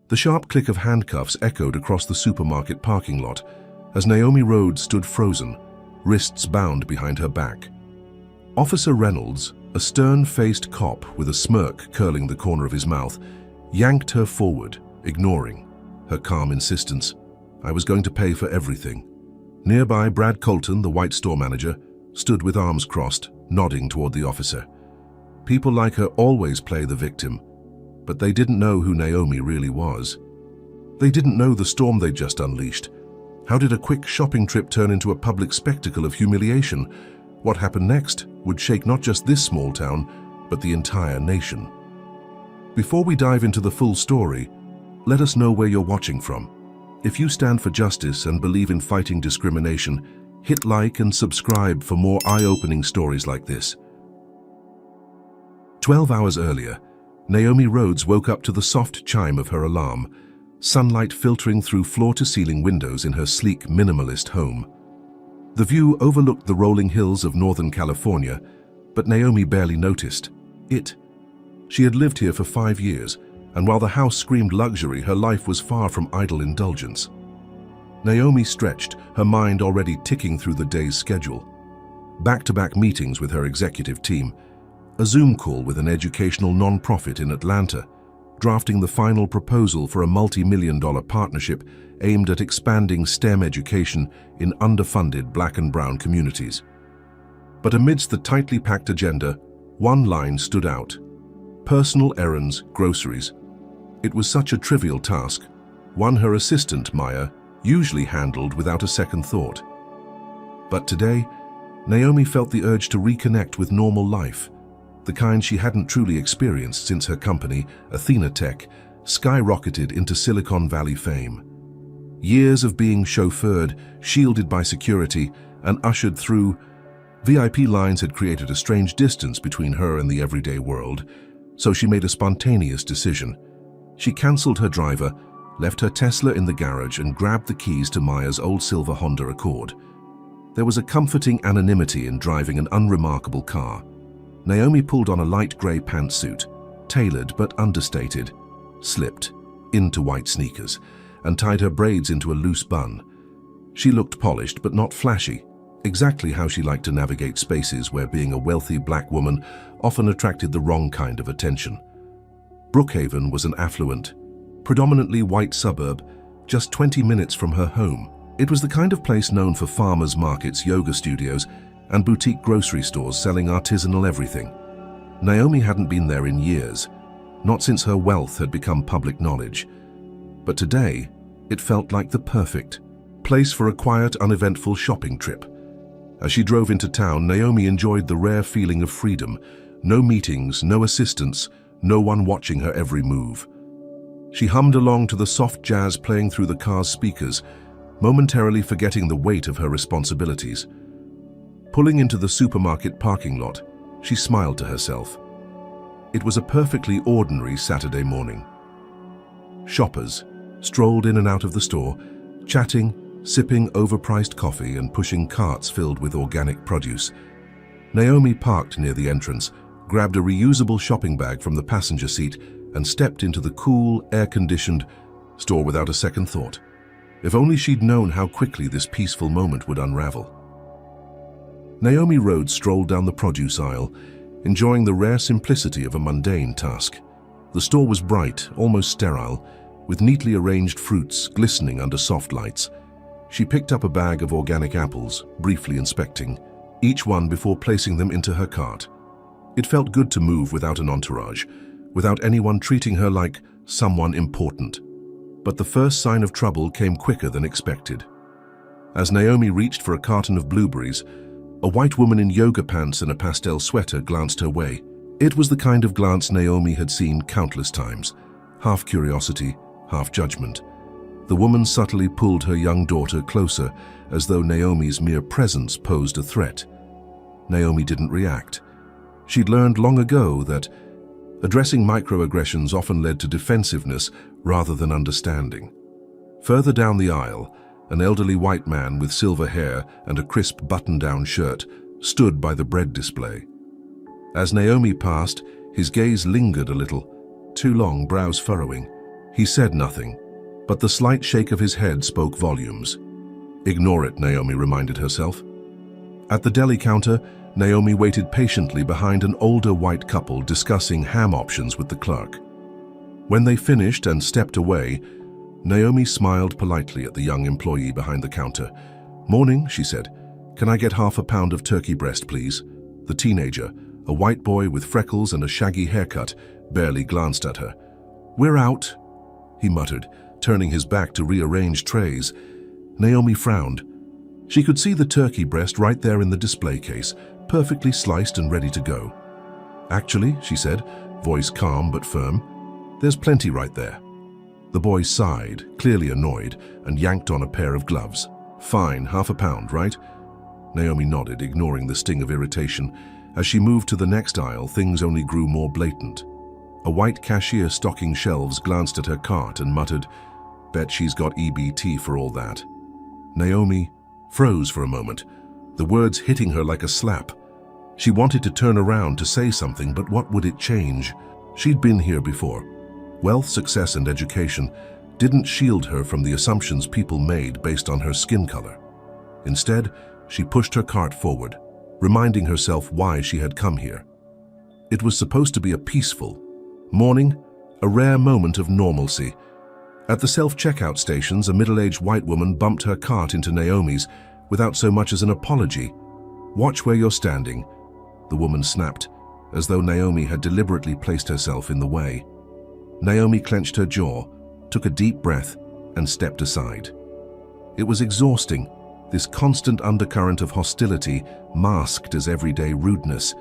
The sharp click of handcuffs echoed across the supermarket parking lot as Naomi Rhodes stood frozen, wrists bound behind her back. Officer Reynolds, a stern-faced cop with a smirk curling the corner of his mouth, yanked her forward, ignoring her calm insistence. "I was going to pay for everything." Nearby, Brad Colton, the white store manager, stood with arms crossed, nodding toward the officer. People like her always play the victim, but they didn't know who Naomi really was. They didn't know the storm they'd just unleashed. How did a quick shopping trip turn into a public spectacle of humiliation? What happened next would shake not just this small town, but the entire nation. Before we dive into the full story, let us know where you're watching from. If you stand for justice and believe in fighting discrimination, hit like and subscribe for more eye-opening stories like this. 12 hours earlier, Naomi Rhodes woke up to the soft chime of her alarm, sunlight filtering through floor-to-ceiling windows in her sleek, minimalist home. The view overlooked the rolling hills of Northern California, but Naomi barely noticed it. She had lived here for 5 years, and while the house screamed luxury, her life was far from idle indulgence. Naomi stretched, her mind already ticking through the day's schedule. Back-to-back meetings with her executive team, a Zoom call with an educational non-profit in Atlanta, drafting the final proposal for a multi-million-dollar partnership aimed at expanding STEM education in underfunded Black and brown communities. But amidst the tightly packed agenda, one line stood out: personal errands, groceries. It was such a trivial task, one her assistant, Maya, usually handled without a second thought. But today, Naomi felt the urge to reconnect with normal life, the kind she hadn't truly experienced since her company, Athena Tech, skyrocketed into Silicon Valley fame. Years of being chauffeured, shielded by security, and ushered through VIP lines had created a strange distance between her and the everyday world, so she made a spontaneous decision. She cancelled her driver, left her Tesla in the garage, and grabbed the keys to Maya's old silver Honda Accord. There was a comforting anonymity in driving an unremarkable car. Naomi pulled on a light grey pantsuit, tailored but understated, slipped into white sneakers, and tied her braids into a loose bun. She looked polished but not flashy, exactly how she liked to navigate spaces where being a wealthy black woman often attracted the wrong kind of attention. Brookhaven was an affluent, predominantly white suburb, just 20 minutes from her home. It was the kind of place known for farmers markets, yoga studios, and boutique grocery stores selling artisanal everything. Naomi hadn't been there in years, not since her wealth had become public knowledge. But today, it felt like the perfect place for a quiet, uneventful shopping trip. As she drove into town, Naomi enjoyed the rare feeling of freedom. No meetings, no assistants, no one watching her every move. She hummed along to the soft jazz playing through the car's speakers, momentarily forgetting the weight of her responsibilities. Pulling into the supermarket parking lot, she smiled to herself. It was a perfectly ordinary Saturday morning. Shoppers strolled in and out of the store, chatting, sipping overpriced coffee and pushing carts filled with organic produce. Naomi parked near the entrance, grabbed a reusable shopping bag from the passenger seat, and stepped into the cool, air-conditioned store without a second thought. If only she'd known how quickly this peaceful moment would unravel. Naomi Rhodes strolled down the produce aisle, enjoying the rare simplicity of a mundane task. The store was bright, almost sterile, with neatly arranged fruits glistening under soft lights. She picked up a bag of organic apples, briefly inspecting each one before placing them into her cart. It felt good to move without an entourage, without anyone treating her like someone important. But the first sign of trouble came quicker than expected. As Naomi reached for a carton of blueberries, a white woman in yoga pants and a pastel sweater glanced her way. It was the kind of glance Naomi had seen countless times, half curiosity, half judgment. The woman subtly pulled her young daughter closer, as though Naomi's mere presence posed a threat. Naomi didn't react. She'd learned long ago that addressing microaggressions often led to defensiveness rather than understanding. Further down the aisle, an elderly white man with silver hair and a crisp button-down shirt stood by the bread display. As Naomi passed, his gaze lingered a little, too long, brows furrowing. He said nothing, but the slight shake of his head spoke volumes. Ignore it, Naomi reminded herself. At the deli counter, Naomi waited patiently behind an older white couple discussing ham options with the clerk. When they finished and stepped away, Naomi smiled politely at the young employee behind the counter. "Morning," she said. "Can I get half a pound of turkey breast, please?" The teenager, a white boy with freckles and a shaggy haircut, barely glanced at her. "We're out," he muttered, turning his back to rearrange trays. Naomi frowned. She could see the turkey breast right there in the display case, perfectly sliced and ready to go. "Actually," she said, voice calm but firm, "there's plenty right there." The boy sighed, clearly annoyed, and yanked on a pair of gloves. "Fine, half a pound, right?" Naomi nodded, ignoring the sting of irritation. As she moved to the next aisle, things only grew more blatant. A white cashier stocking shelves glanced at her cart and muttered, "Bet she's got EBT for all that." Naomi froze for a moment, the words hitting her like a slap. She wanted to turn around to say something, but what would it change? She'd been here before. Wealth, success, and education didn't shield her from the assumptions people made based on her skin color. Instead, she pushed her cart forward, reminding herself why she had come here. It was supposed to be a peaceful morning, a rare moment of normalcy. At the self-checkout stations, a middle-aged white woman bumped her cart into Naomi's without so much as an apology. "Watch where you're standing," the woman snapped, as though Naomi had deliberately placed herself in the way. Naomi clenched her jaw, took a deep breath, and stepped aside. It was exhausting, this constant undercurrent of hostility masked as everyday rudeness.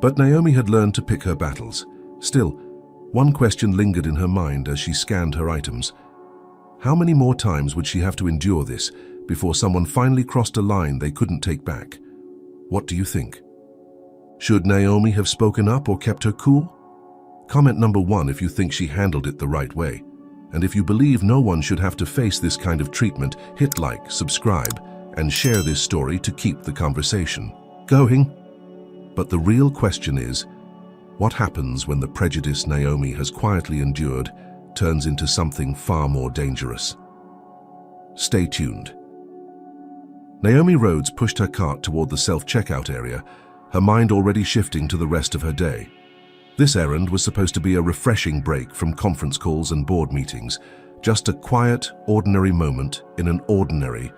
But Naomi had learned to pick her battles. Still, one question lingered in her mind as she scanned her items. How many more times would she have to endure this before someone finally crossed a line they couldn't take back? What do you think? Should Naomi have spoken up or kept her cool? Comment number 1 if you think she handled it the right way. And if you believe no one should have to face this kind of treatment, hit like, subscribe, and share this story to keep the conversation going. But the real question is, what happens when the prejudice Naomi has quietly endured turns into something far more dangerous? Stay tuned. Naomi Rhodes pushed her cart toward the self-checkout area, her mind already shifting to the rest of her day. This errand was supposed to be a refreshing break from conference calls and board meetings, just a quiet, ordinary moment in an ordinary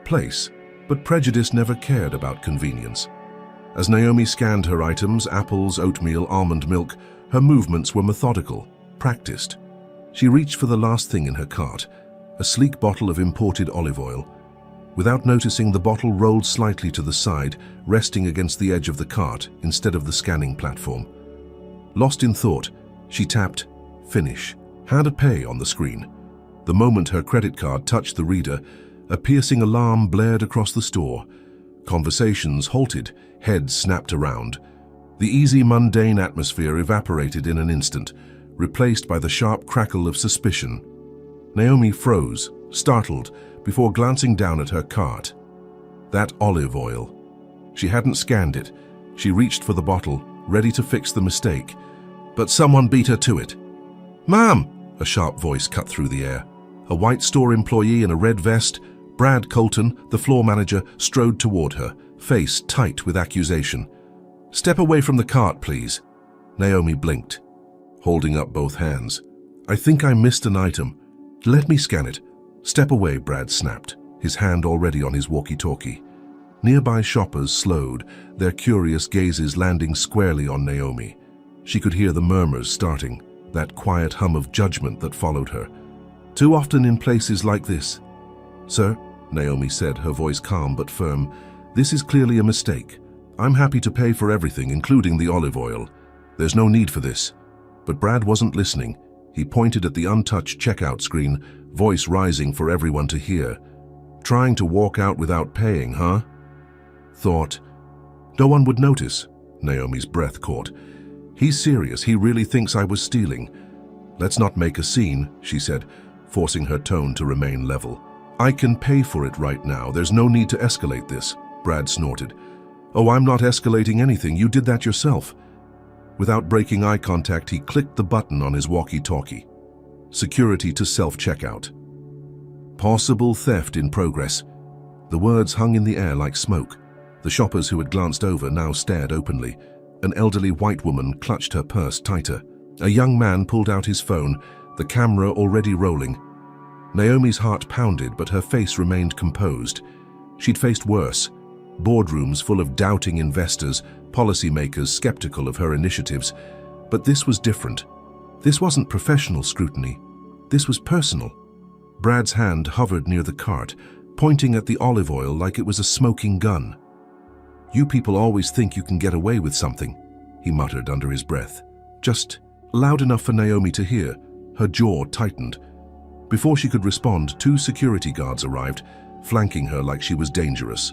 place. But prejudice never cared about convenience. As Naomi scanned her items, apples, oatmeal, almond milk, her movements were methodical, practiced. She reached for the last thing in her cart, a sleek bottle of imported olive oil. Without noticing, the bottle rolled slightly to the side, resting against the edge of the cart instead of the scanning platform. Lost in thought, she tapped "Finish," "How to Pay" on the screen. The moment her credit card touched the reader, a piercing alarm blared across the store. Conversations halted, heads snapped around. The easy, mundane atmosphere evaporated in an instant, replaced by the sharp crackle of suspicion. Naomi froze, startled, before glancing down at her cart. That olive oil. She hadn't scanned it. She reached for the bottle, ready to fix the mistake. But someone beat her to it. "Ma'am!" a sharp voice cut through the air. A white store employee in a red vest, Brad Colton, the floor manager, strode toward her, face tight with accusation. "Step away from the cart, please." Naomi blinked, holding up both hands. "I think I missed an item. Let me scan it." "Step away," Brad snapped, his hand already on his walkie-talkie. Nearby shoppers slowed, their curious gazes landing squarely on Naomi. She could hear the murmurs starting, that quiet hum of judgment that followed her. "Too often in places like this." "Sir," Naomi said, her voice calm but firm, "this is clearly a mistake. I'm happy to pay for everything, including the olive oil. There's no need for this." But Brad wasn't listening. He pointed at the untouched checkout screen, voice rising for everyone to hear. "Trying to walk out without paying, huh?" Thought. "No one would notice." Naomi's breath caught. "He's serious. He really thinks I was stealing." "Let's not make a scene," she said, forcing her tone to remain level. "I can pay for it right now. There's no need to escalate this," Brad snorted. "Oh, I'm not escalating anything. You did that yourself." Without breaking eye contact, he clicked the button on his walkie-talkie. Security to self-checkout. Possible theft in progress. The words hung in the air like smoke. The shoppers who had glanced over now stared openly. An elderly white woman clutched her purse tighter. A young man pulled out his phone, the camera already rolling. Naomi's heart pounded, but her face remained composed. She'd faced worse. Boardrooms full of doubting investors, policymakers skeptical of her initiatives. But this was different. This wasn't professional scrutiny. This was personal. Brad's hand hovered near the cart, pointing at the olive oil like it was a smoking gun. "You people always think you can get away with something," he muttered under his breath. Just loud enough for Naomi to hear. Her jaw tightened. Before she could respond, 2 security guards arrived, flanking her like she was dangerous.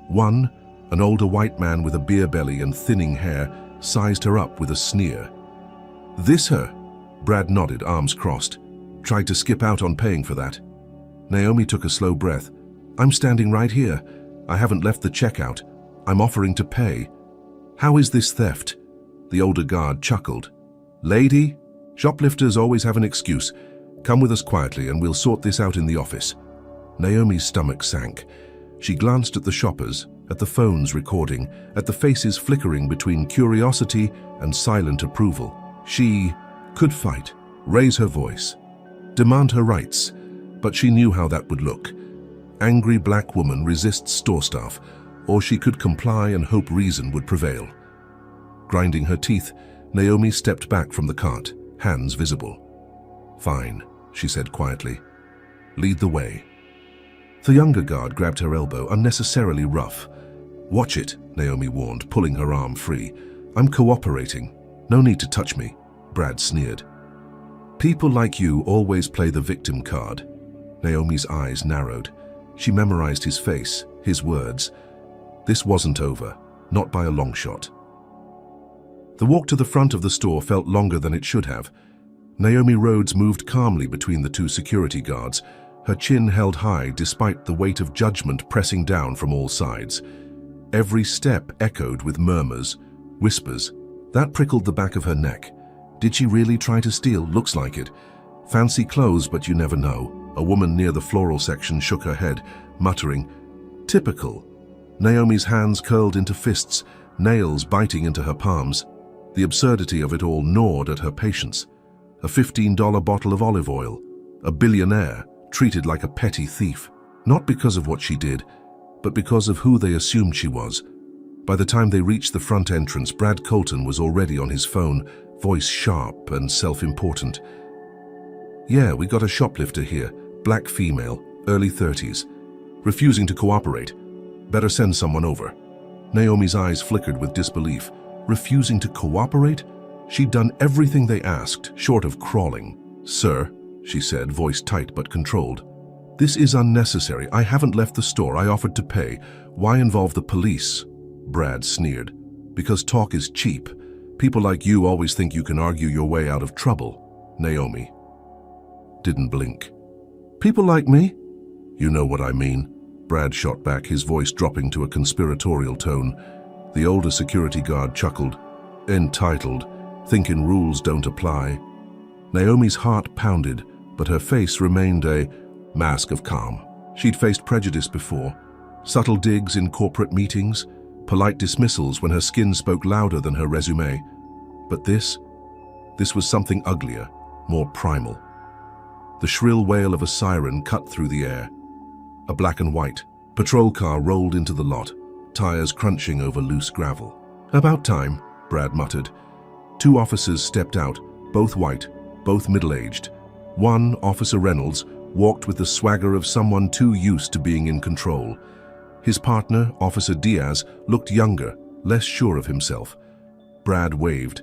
One, an older white man with a beer belly and thinning hair, sized her up with a sneer. "This her?" Brad nodded, arms crossed. "Tried to skip out on paying for that." Naomi took a slow breath. "I'm standing right here. I haven't left the checkout. I'm offering to pay." "How is this theft?" The older guard chuckled. "Lady, shoplifters always have an excuse. Come with us quietly and we'll sort this out in the office." Naomi's stomach sank. She glanced at the shoppers, at the phones recording, at the faces flickering between curiosity and silent approval. She could fight, raise her voice, demand her rights, but she knew how that would look. Angry black woman resists store staff, or she could comply and hope reason would prevail. Grinding her teeth, Naomi stepped back from the cart, hands visible. "Fine," she said quietly. "Lead the way." The younger guard grabbed her elbow, unnecessarily rough. "Watch it," Naomi warned, pulling her arm free. "I'm cooperating. No need to touch me," Brad sneered. "People like you always play the victim card." Naomi's eyes narrowed. She memorized his face, his words. This wasn't over, not by a long shot. The walk to the front of the store felt longer than it should have. Naomi Rhodes moved calmly between the 2 security guards, her chin held high despite the weight of judgment pressing down from all sides. Every step echoed with murmurs, whispers. That prickled the back of her neck. Did she really try to steal? Looks like it. Fancy clothes, but you never know. A woman near the floral section shook her head, muttering, "Typical." Naomi's hands curled into fists, nails biting into her palms. The absurdity of it all gnawed at her patience. A $15 bottle of olive oil. A billionaire, treated like a petty thief. Not because of what she did, but because of who they assumed she was. By the time they reached the front entrance, Brad Colton was already on his phone, voice sharp and self-important. "Yeah, we got a shoplifter here, black female, early 30s. Refusing to cooperate. Better send someone over." Naomi's eyes flickered with disbelief. Refusing to cooperate? She'd done everything they asked, short of crawling. "Sir," she said, voice tight but controlled. "This is unnecessary. I haven't left the store. I offered to pay. Why involve the police?" Brad sneered. "Because talk is cheap. People like you always think you can argue your way out of trouble." Naomi didn't blink. "People like me?" "You know what I mean." Brad shot back, his voice dropping to a conspiratorial tone. The older security guard chuckled. "Entitled, thinking rules don't apply." Naomi's heart pounded, but her face remained a mask of calm. She'd faced prejudice before. Subtle digs in corporate meetings, polite dismissals when her skin spoke louder than her resume. But this was something uglier, more primal. The shrill wail of a siren cut through the air. A black and white patrol car rolled into the lot, tires crunching over loose gravel. "About time," Brad muttered. 2 officers stepped out, both white, both middle-aged. One, Officer Reynolds, walked with the swagger of someone too used to being in control. His partner, Officer Diaz, looked younger, less sure of himself. Brad waved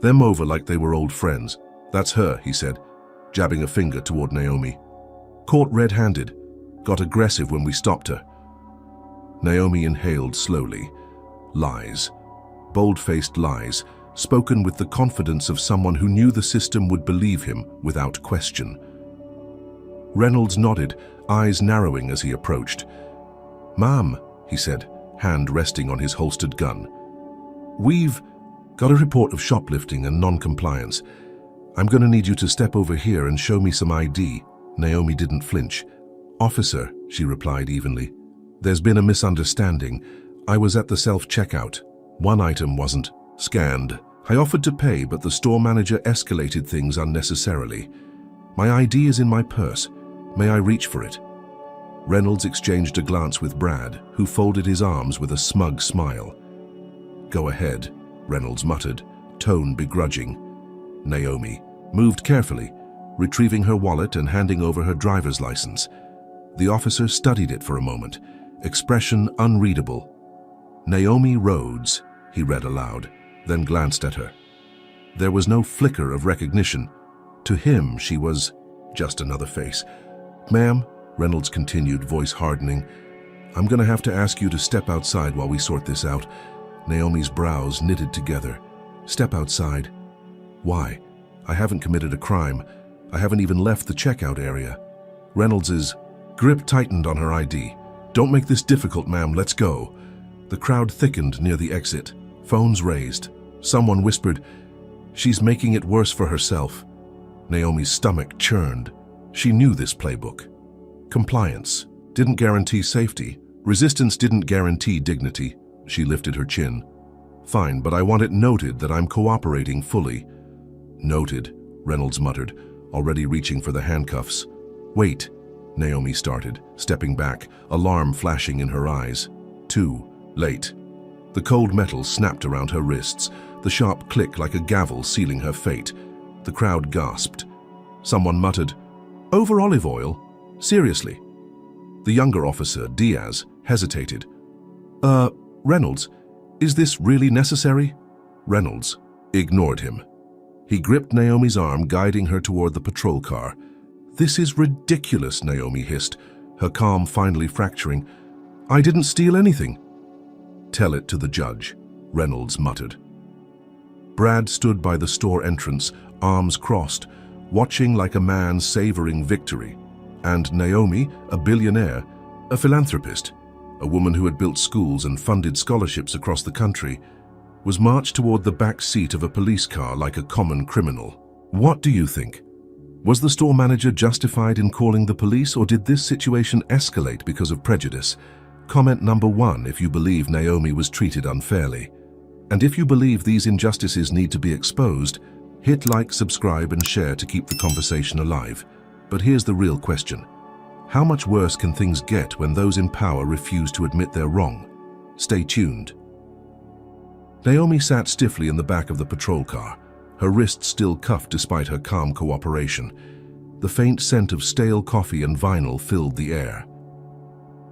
them over like they were old friends. "That's her," he said, jabbing a finger toward Naomi. "Caught red-handed. Got aggressive when we stopped her." Naomi inhaled slowly. Lies. Bold-faced lies, spoken with the confidence of someone who knew the system would believe him without question. Reynolds nodded, eyes narrowing as he approached. "Ma'am," he said, hand resting on his holstered gun. "We've got a report of shoplifting and non-compliance. I'm gonna need you to step over here and show me some ID. Naomi didn't flinch. Officer, she replied evenly. There's been a misunderstanding. I was at the self-checkout. One item wasn't scanned. I offered to pay, but the store manager escalated things unnecessarily. My ID is in my purse. May I reach for it? Reynolds exchanged a glance with Brad, who folded his arms with a smug smile. Go ahead, Reynolds muttered, tone begrudging. Naomi moved carefully, retrieving her wallet and handing over her driver's license. The officer studied it for a moment, expression unreadable. Naomi Rhodes, he read aloud, then glanced at her. There was no flicker of recognition. To him, she was just another face. Ma'am, Reynolds continued, voice hardening, I'm gonna have to ask you to step outside while we sort this out. Naomi's brows knitted together. Step outside. Why? I haven't committed a crime. I haven't even left the checkout area. Reynolds's grip tightened on her ID. Don't make this difficult, ma'am. Let's go. The crowd thickened near the exit. Phones raised. Someone whispered, She's making it worse for herself. Naomi's stomach churned. She knew this playbook. Compliance didn't guarantee safety. Resistance didn't guarantee dignity. She lifted her chin. Fine, but I want it noted that I'm cooperating fully. Noted, Reynolds muttered, already reaching for the handcuffs. Wait, Naomi started, stepping back, alarm flashing in her eyes. Too late. The cold metal snapped around her wrists, the sharp click like a gavel sealing her fate. The crowd gasped. Someone muttered, Over olive oil? Seriously? The younger officer, Diaz, hesitated. Reynolds, is this really necessary? Reynolds ignored him. He gripped Naomi's arm, guiding her toward the patrol car. This is ridiculous, Naomi hissed, her calm finally fracturing. I didn't steal anything. Tell it to the judge, Reynolds muttered. Brad stood by the store entrance, arms crossed, watching like a man savoring victory. And Naomi, a billionaire, a philanthropist, a woman who had built schools and funded scholarships across the country, was marched toward the back seat of a police car like a common criminal. What do you think? Was the store manager justified in calling the police, or did this situation escalate because of prejudice? Comment number 1 if you believe Naomi was treated unfairly. And if you believe these injustices need to be exposed, hit like, subscribe, and share to keep the conversation alive. But here's the real question. How much worse can things get when those in power refuse to admit they're wrong? Stay tuned. Naomi sat stiffly in the back of the patrol car, her wrists still cuffed despite her calm cooperation. The faint scent of stale coffee and vinyl filled the air.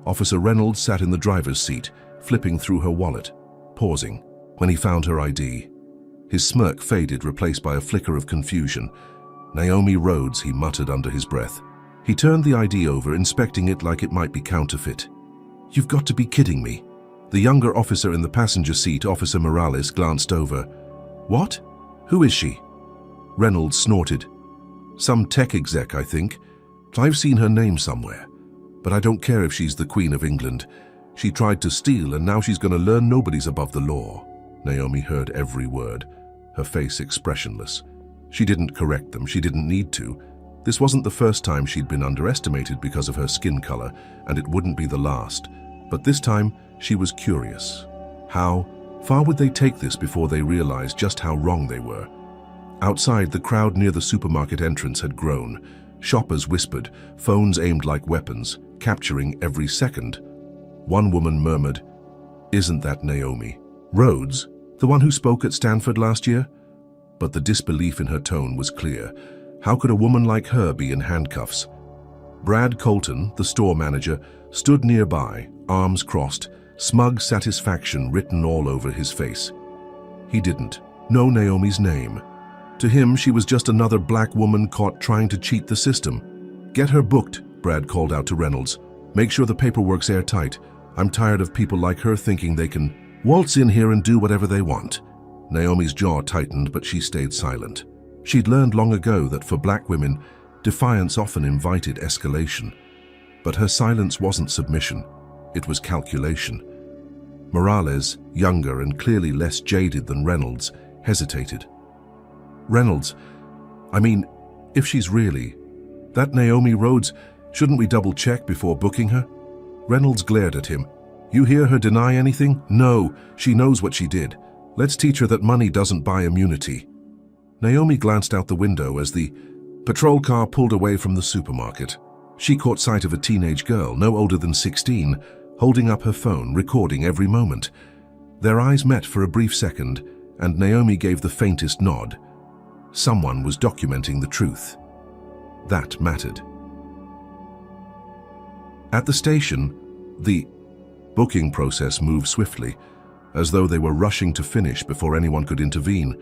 Officer Reynolds sat in the driver's seat, flipping through her wallet, pausing when he found her ID. His smirk faded, replaced by a flicker of confusion. Naomi Rhodes, he muttered under his breath. He turned the ID over, inspecting it like it might be counterfeit. You've got to be kidding me. The younger officer in the passenger seat, Officer Morales, glanced over. What? Who is she? Reynolds snorted. Some tech exec, I think. I've seen her name somewhere. But I don't care if she's the Queen of England. She tried to steal, and now she's going to learn nobody's above the law. Naomi heard every word, her face expressionless. She didn't correct them. She didn't need to. This wasn't the first time she'd been underestimated because of her skin color, and it wouldn't be the last. But this time, she was curious. How far would they take this before they realized just how wrong they were? Outside, the crowd near the supermarket entrance had grown. Shoppers whispered, phones aimed like weapons, capturing every second. One woman murmured, Isn't that Naomi Rhodes, the one who spoke at Stanford last year? But the disbelief in her tone was clear. How could a woman like her be in handcuffs? Brad Colton, the store manager, stood nearby, arms crossed, smug satisfaction written all over his face. He didn't know Naomi's name. To him, she was just another black woman caught trying to cheat the system. Get her booked, Brad called out to Reynolds. Make sure the paperwork's airtight. I'm tired of people like her thinking they can waltz in here and do whatever they want. Naomi's jaw tightened, but she stayed silent. She'd learned long ago that for black women, defiance often invited escalation. But her silence wasn't submission. It was calculation. Morales, younger and clearly less jaded than Reynolds, hesitated. Reynolds, I mean, if she's really... That Naomi Rhodes, shouldn't we double-check before booking her? Reynolds glared at him. You hear her deny anything? No, she knows what she did. Let's teach her that money doesn't buy immunity. Naomi glanced out the window as the patrol car pulled away from the supermarket. She caught sight of a teenage girl, no older than 16, holding up her phone, recording every moment. Their eyes met for a brief second, and Naomi gave the faintest nod. Someone was documenting the truth. That mattered. At the station, the booking process moved swiftly, as though they were rushing to finish before anyone could intervene.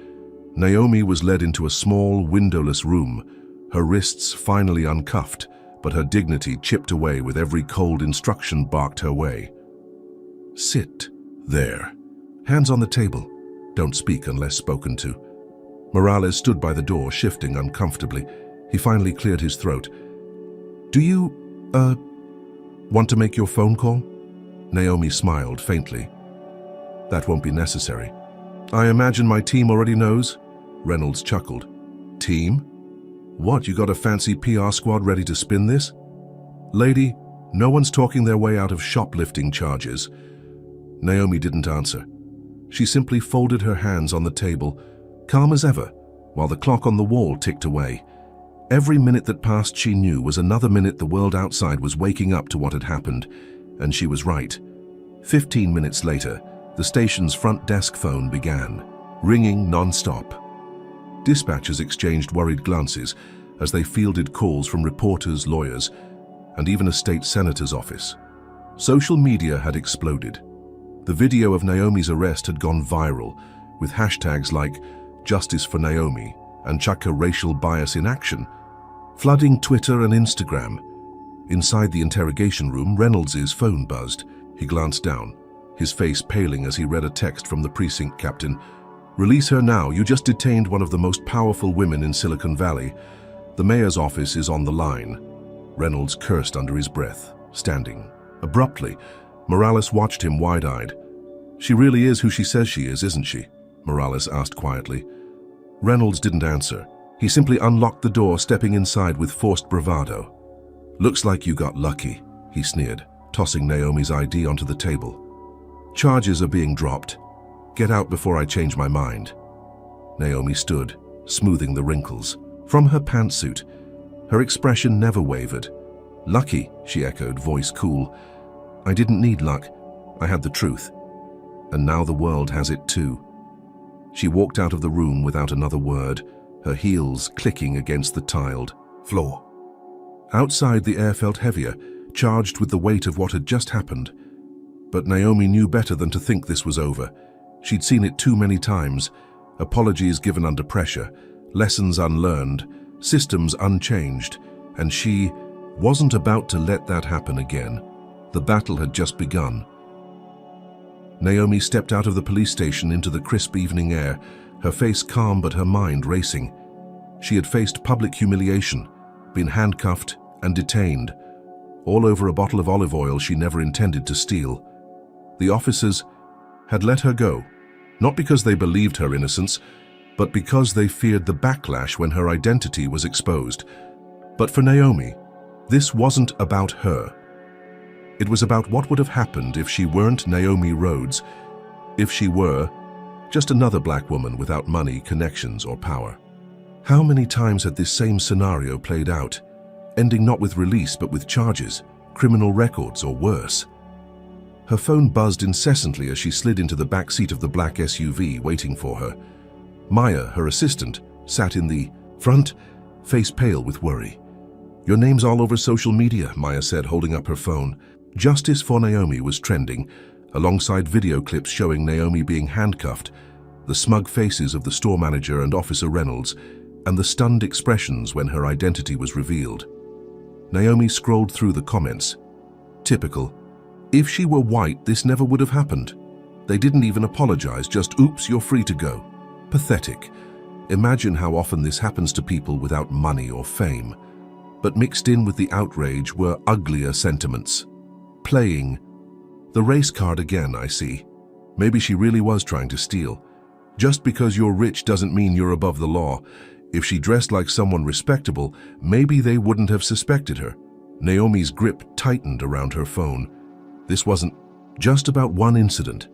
Naomi was led into a small, windowless room, her wrists finally uncuffed, but her dignity chipped away with every cold instruction barked her way. Sit there. Hands on the table. Don't speak unless spoken to. Morales stood by the door, shifting uncomfortably. He finally cleared his throat. Do you, want to make your phone call? Naomi smiled faintly. That won't be necessary. I imagine my team already knows? Reynolds chuckled. Team? What, you got a fancy PR squad ready to spin this? Lady, no one's talking their way out of shoplifting charges. Naomi didn't answer. She simply folded her hands on the table, calm as ever, while the clock on the wall ticked away. Every minute that passed, she knew, was another minute the world outside was waking up to what had happened, and she was right. 15 minutes later, the station's front desk phone began, ringing non-stop. Dispatchers exchanged worried glances as they fielded calls from reporters, lawyers, and even a state senator's office. Social media had exploded. The video of Naomi's arrest had gone viral, with hashtags like Justice for Naomi and Chaka racial bias in action, flooding Twitter and Instagram. Inside the interrogation room, Reynolds' phone buzzed. He glanced down, his face paling as he read a text from the precinct captain. Release her now. You just detained one of the most powerful women in Silicon Valley. The mayor's office is on the line. Reynolds cursed under his breath, standing. Abruptly, Morales watched him wide-eyed. She really is who she says she is, isn't she? Morales asked quietly. Reynolds didn't answer. He simply unlocked the door, stepping inside with forced bravado. Looks like you got lucky, he sneered, tossing Naomi's ID onto the table. Charges are being dropped. Get out before I change my mind. Naomi stood, smoothing the wrinkles. From her pantsuit, her expression never wavered. Lucky, she echoed, voice cool. I didn't need luck. I had the truth. And now the world has it too. She walked out of the room without another word, her heels clicking against the tiled floor. Outside, the air felt heavier, charged with the weight of what had just happened. But Naomi knew better than to think this was over. She'd seen it too many times. Apologies given under pressure, lessons unlearned, systems unchanged, and she wasn't about to let that happen again. The battle had just begun. Naomi stepped out of the police station into the crisp evening air, her face calm but her mind racing. She had faced public humiliation, been handcuffed and detained, all over a bottle of olive oil she never intended to steal. The officers had let her go, not because they believed her innocence, but because they feared the backlash when her identity was exposed. But for Naomi, this wasn't about her. It was about what would have happened if she weren't Naomi Rhodes, if she were just another black woman without money, connections, or power. How many times had this same scenario played out, ending not with release but with charges, criminal records, or worse? Her phone buzzed incessantly as she slid into the back seat of the black SUV waiting for her. Maya, her assistant, sat in the front, face pale with worry. Your name's all over social media, Maya said, holding up her phone. Justice for Naomi was trending, alongside video clips showing Naomi being handcuffed, the smug faces of the store manager and Officer Reynolds, and the stunned expressions when her identity was revealed. Naomi scrolled through the comments. Typical. If she were white, this never would have happened. They didn't even apologize, just oops, you're free to go. Pathetic. Imagine how often this happens to people without money or fame. But mixed in with the outrage were uglier sentiments. Playing the race card again, I see. Maybe she really was trying to steal. Just because you're rich doesn't mean you're above the law. If she dressed like someone respectable, maybe they wouldn't have suspected her. Naomi's grip tightened around her phone. This wasn't just about one incident.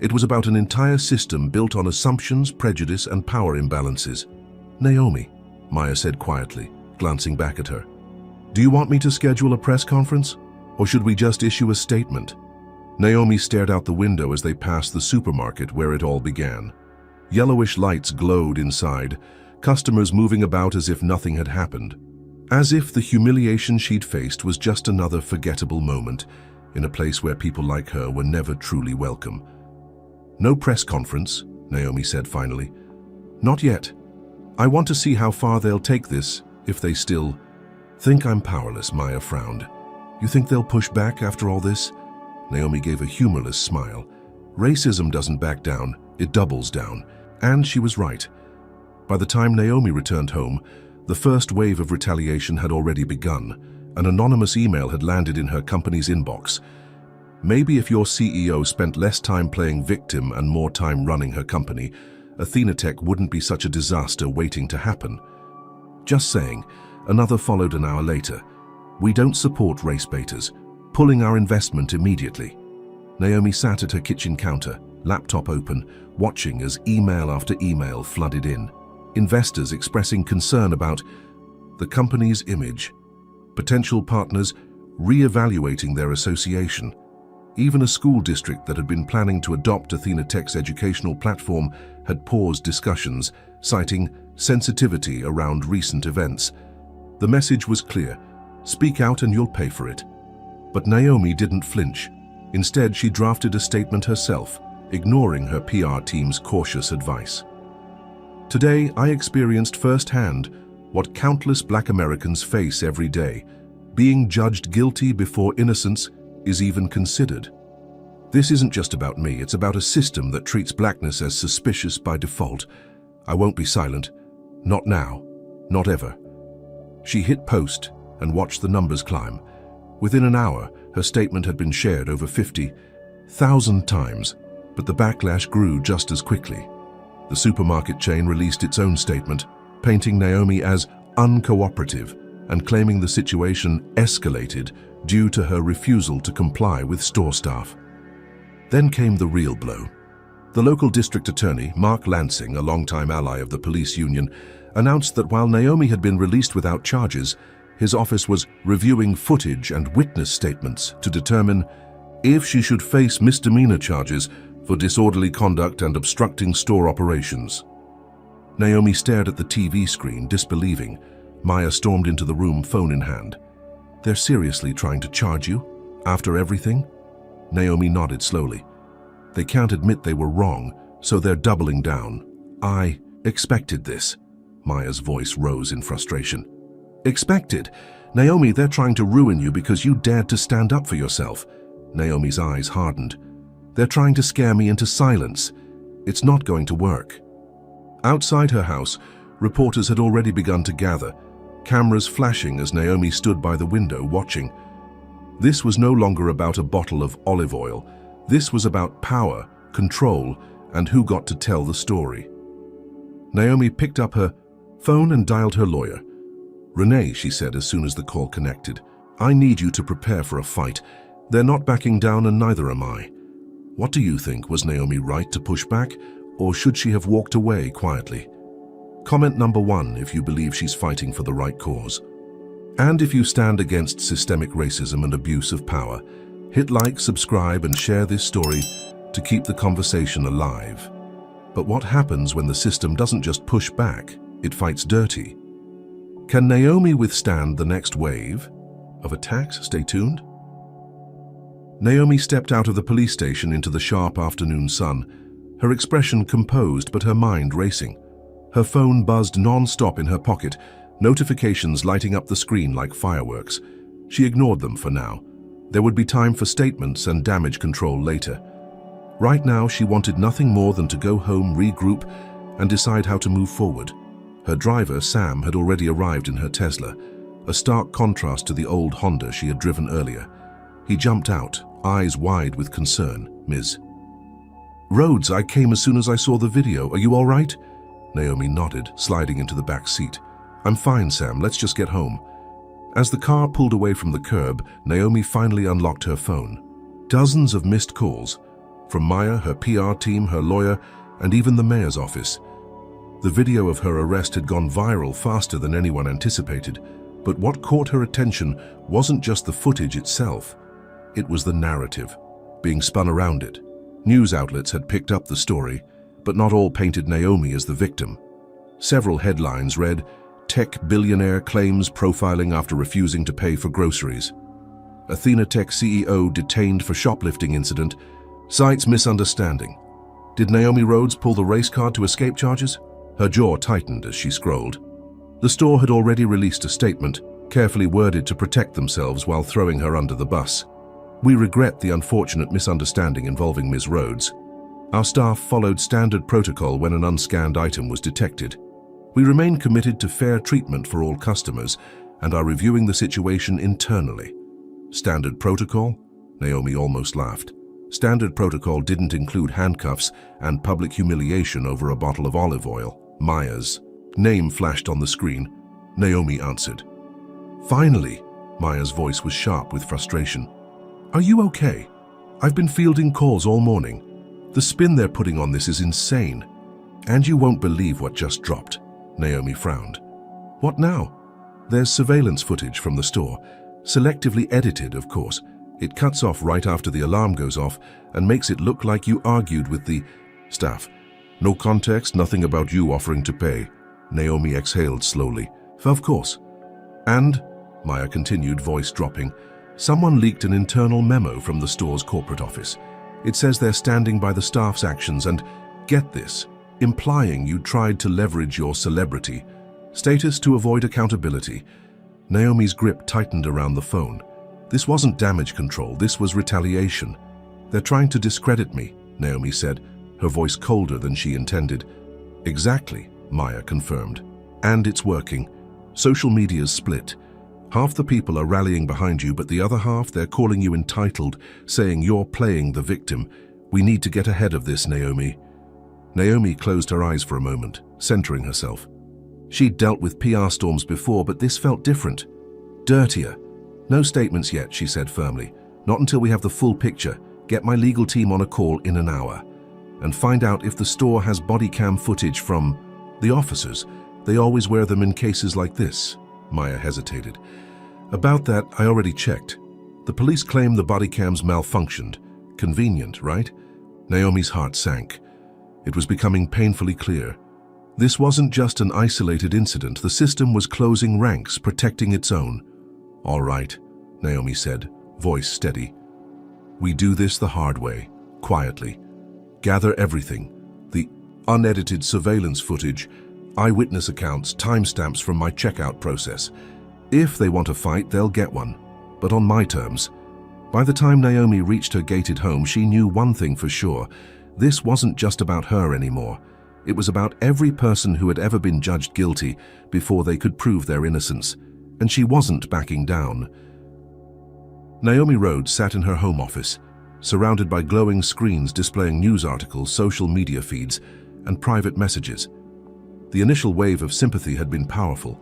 It was about an entire system built on assumptions, prejudice, and power imbalances. "Naomi," Maya said quietly, glancing back at her. "Do you want me to schedule a press conference? Or should we just issue a statement?" Naomi stared out the window as they passed the supermarket where it all began. Yellowish lights glowed inside, customers moving about as if nothing had happened. As if the humiliation she'd faced was just another forgettable moment in a place where people like her were never truly welcome. "No press conference," Naomi said finally. "Not yet. I want to see how far they'll take this, if they still..." "Think I'm powerless," Maya frowned. "You think they'll push back after all this?" Naomi gave a humorless smile. Racism doesn't back down, it doubles down. And she was right. By the time Naomi returned home, the first wave of retaliation had already begun. An anonymous email had landed in her company's inbox. "Maybe if your CEO spent less time playing victim and more time running her company, Athenatech wouldn't be such a disaster waiting to happen." "Just saying," another followed an hour later. "We don't support race baiters. Pulling our investment immediately." Naomi sat at her kitchen counter, laptop open, watching as email after email flooded in. Investors expressing concern about the company's image. Potential partners re-evaluating their association. Even a school district that had been planning to adopt Athenatech's educational platform had paused discussions, citing sensitivity around recent events. The message was clear: speak out and you'll pay for it. But Naomi didn't flinch. Instead, she drafted a statement herself, ignoring her PR team's cautious advice. "Today, I experienced firsthand what countless Black Americans face every day. Being judged guilty before innocence is even considered. This isn't just about me, it's about a system that treats blackness as suspicious by default. I won't be silent. Not now. Not ever." She hit post and watched the numbers climb. Within an hour, her statement had been shared over 50,000 times, but the backlash grew just as quickly. The supermarket chain released its own statement, painting Naomi as uncooperative and claiming the situation escalated due to her refusal to comply with store staff. Then came the real blow. The local district attorney, Mark Lansing, a longtime ally of the police union, announced that while Naomi had been released without charges, his office was reviewing footage and witness statements to determine if she should face misdemeanor charges for disorderly conduct and obstructing store operations. Naomi stared at the TV screen, disbelieving. Maya stormed into the room, phone in hand. "They're seriously trying to charge you? After everything?" Naomi nodded slowly. "They can't admit they were wrong, so they're doubling down. I expected this." Maya's voice rose in frustration. "Expected? Naomi, they're trying to ruin you because you dared to stand up for yourself." Naomi's eyes hardened. "They're trying to scare me into silence. It's not going to work." Outside her house, reporters had already begun to gather, cameras flashing as Naomi stood by the window watching. This was no longer about a bottle of olive oil. This was about power, control, and who got to tell the story. Naomi picked up her phone and dialed her lawyer. "Renee," she said as soon as the call connected, "I need you to prepare for a fight. They're not backing down and neither am I." What do you think? Was Naomi right to push back, or should she have walked away quietly? Comment number 1 if you believe she's fighting for the right cause. And if you stand against systemic racism and abuse of power, hit like, subscribe, and share this story to keep the conversation alive. But what happens when the system doesn't just push back, it fights dirty? Can Naomi withstand the next wave of attacks? Stay tuned. Naomi stepped out of the police station into the sharp afternoon sun, her expression composed but her mind racing. Her phone buzzed non-stop in her pocket, notifications lighting up the screen like fireworks. She ignored them for now. There would be time for statements and damage control later. Right now, she wanted nothing more than to go home, regroup, and decide how to move forward. Her driver, Sam, had already arrived in her Tesla, a stark contrast to the old Honda she had driven earlier. He jumped out, eyes wide with concern. "Ms. Rhodes, I came as soon as I saw the video. Are you all right?" Naomi nodded, sliding into the back seat. I'm fine, Sam. Let's just get home. As the car pulled away from the curb, Naomi finally unlocked her phone. Dozens of missed calls, from Maya, her PR team, her lawyer, and even the mayor's office. The video of her arrest had gone viral faster than anyone anticipated, but what caught her attention wasn't just the footage itself. It was the narrative, being spun around it. News outlets had picked up the story, but not all painted Naomi as the victim. Several headlines read, "Tech billionaire claims profiling after refusing to pay for groceries." "Athena Tech CEO detained for shoplifting incident. Cites misunderstanding." Did Naomi Rhodes pull the race card to escape charges? Her jaw tightened as she scrolled. The store had already released a statement, carefully worded to protect themselves while throwing her under the bus. "We regret the unfortunate misunderstanding involving Ms. Rhodes. Our staff followed standard protocol when an unscanned item was detected. We remain committed to fair treatment for all customers and are reviewing the situation internally." Standard protocol? Naomi almost laughed. Standard protocol didn't include handcuffs and public humiliation over a bottle of olive oil. Maya's name flashed on the screen. Naomi answered. "Finally!" Maya's voice was sharp with frustration. "Are you okay? I've been fielding calls all morning. The spin they're putting on this is insane. And you won't believe what just dropped." Naomi frowned. "What now?" "There's surveillance footage from the store. Selectively edited, of course. It cuts off right after the alarm goes off and makes it look like you argued with the staff. No context, nothing about you offering to pay." Naomi exhaled slowly. "Of course." "And," Maya continued, voice dropping, "someone leaked an internal memo from the store's corporate office. It says they're standing by the staff's actions and, get this, implying you tried to leverage your celebrity status to avoid accountability." Naomi's grip tightened around the phone. "This wasn't damage control, this was retaliation. They're trying to discredit me," Naomi said, her voice colder than she intended. "Exactly," Maya confirmed. "And it's working. Social media's split. Half the people are rallying behind you, but the other half, they're calling you entitled, saying you're playing the victim. We need to get ahead of this, Naomi." Naomi closed her eyes for a moment, centering herself. She'd dealt with PR storms before, but this felt different. Dirtier. "No statements yet," she said firmly. "Not until we have the full picture. Get my legal team on a call in an hour. And find out if the store has body cam footage from the officers. They always wear them in cases like this." Maya hesitated. "About that, I already checked. The police claim the body cams malfunctioned. Convenient, right?" Naomi's heart sank. It was becoming painfully clear. This wasn't just an isolated incident. The system was closing ranks, protecting its own. "All right," Naomi said, voice steady. "We do this the hard way, quietly. Gather everything. The unedited surveillance footage, eyewitness accounts, timestamps from my checkout process. If they want a fight, they'll get one, but on my terms." By the time Naomi reached her gated home, she knew one thing for sure. This wasn't just about her anymore. It was about every person who had ever been judged guilty before they could prove their innocence, and she wasn't backing down. Naomi Rhodes sat in her home office, surrounded by glowing screens displaying news articles, social media feeds, and private messages. The initial wave of sympathy had been powerful,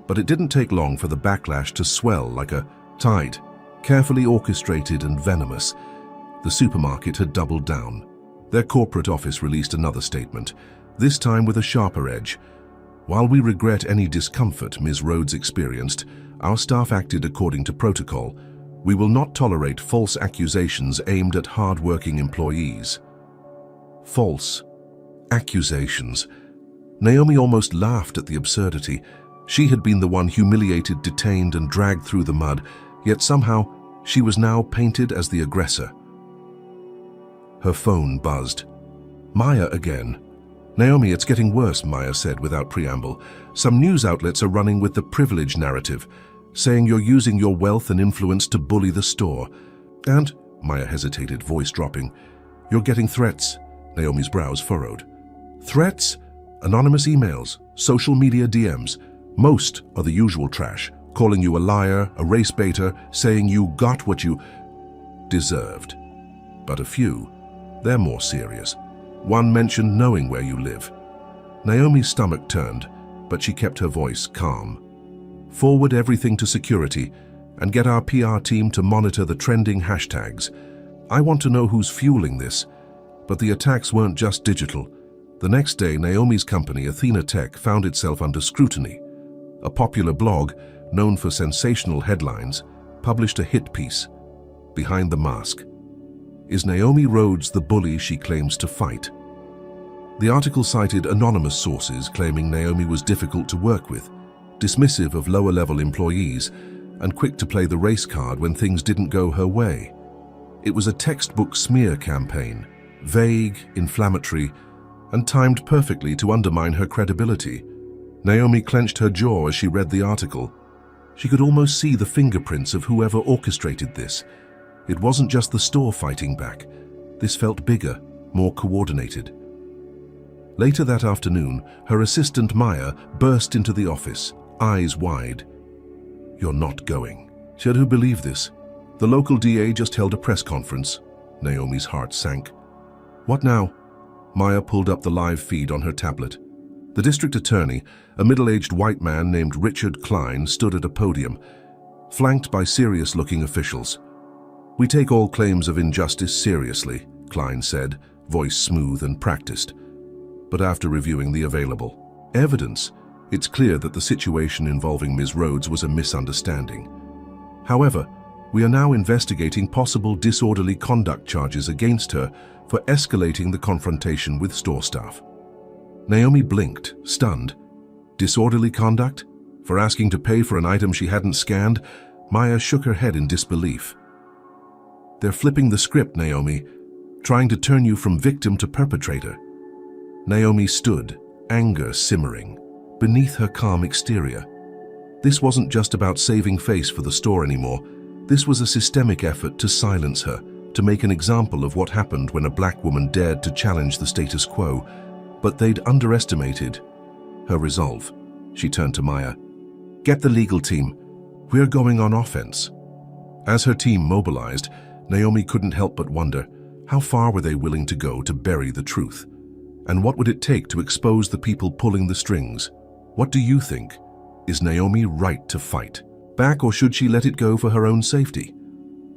but it didn't take long for the backlash to swell like a tide, carefully orchestrated and venomous. The supermarket had doubled down. Their corporate office released another statement, this time with a sharper edge. "While we regret any discomfort Ms. Rhodes experienced, our staff acted according to protocol. We will not tolerate false accusations aimed at hard-working employees." False accusations. Naomi almost laughed at the absurdity. She had been the one humiliated, detained, and dragged through the mud, yet somehow she was now painted as the aggressor. Her phone buzzed. Maya again. "Naomi, it's getting worse," Maya said without preamble. "Some news outlets are running with the privilege narrative, saying you're using your wealth and influence to bully the store. And," Maya hesitated, voice dropping, "you're getting threats." Naomi's brows furrowed. "Threats? Anonymous emails, social media DMs. Most are the usual trash, calling you a liar, a race baiter, saying you got what you deserved. But a few, they're more serious. One mentioned knowing where you live. Naomi's stomach turned, but she kept her voice calm. Forward everything to security and get our PR team to monitor the trending hashtags. I want to know who's fueling this. But the attacks weren't just digital. The next day, Naomi's company, Athena Tech, found itself under scrutiny. A popular blog, known for sensational headlines, published a hit piece, Behind the Mask. Is Naomi Rhodes the bully she claims to fight? The article cited anonymous sources claiming Naomi was difficult to work with, dismissive of lower-level employees, and quick to play the race card when things didn't go her way. It was a textbook smear campaign, vague, inflammatory, and timed perfectly to undermine her credibility. Naomi clenched her jaw as she read the article. She could almost see the fingerprints of whoever orchestrated this. It wasn't just the store fighting back. This felt bigger, more coordinated. Later that afternoon, her assistant Maya burst into the office, eyes wide. "You're not going." Should who believe this? The local DA just held a press conference. Naomi's heart sank. What now? Maya pulled up the live feed on her tablet. The district attorney, a middle-aged white man named Richard Klein, stood at a podium, flanked by serious-looking officials. "We take all claims of injustice seriously," Klein said, voice smooth and practiced. But after reviewing the available evidence, it's clear that the situation involving Ms. Rhodes was a misunderstanding. However, we are now investigating possible disorderly conduct charges against her for escalating the confrontation with store staff. Naomi blinked, stunned. Disorderly conduct? For asking to pay for an item she hadn't scanned? Maya shook her head in disbelief. "They're flipping the script, Naomi, trying to turn you from victim to perpetrator." Naomi stood, anger simmering, beneath her calm exterior. This wasn't just about saving face for the store anymore. This was a systemic effort to silence her, to make an example of what happened when a black woman dared to challenge the status quo. But they'd underestimated her resolve. She turned to Maya. "Get the legal team. We're going on offense." As her team mobilized, Naomi couldn't help but wonder, how far were they willing to go to bury the truth? And what would it take to expose the people pulling the strings? What do you think? Is Naomi right to fight back, or should she let it go for her own safety?